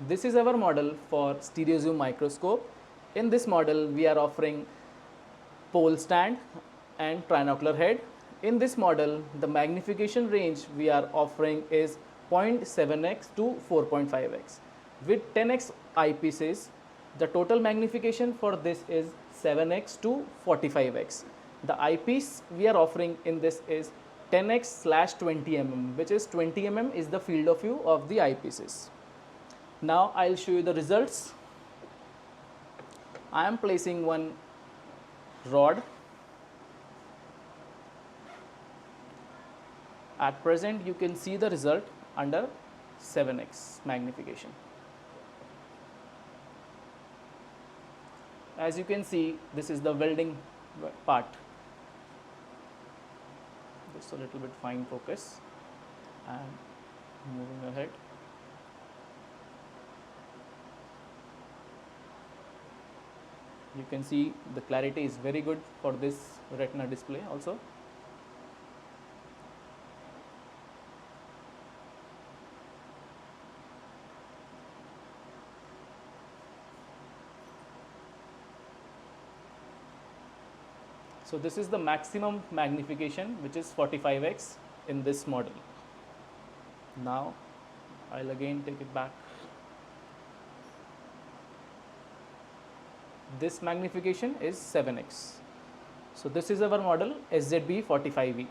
This is our model for stereo zoom microscope. In this model, we are offering pole stand and trinocular head. In this model, the magnification range we are offering is 0.7x to 4.5x. With 10x eyepieces, the total magnification for this is 7x to 45x. The eyepiece we are offering in this is 10x/20 mm, which is 20 mm is the field of view of the eyepieces. Now I will show you the results. I am placing one rod. At present you can see the result under 7x magnification. As you can see, this is the welding part. Just a little bit fine focus and moving ahead. You can see the clarity is very good for this retina display also. So this is the maximum magnification, which is 45x in this model. Now I'll again take it back. This magnification is 7x. So this is our model SZB 45E.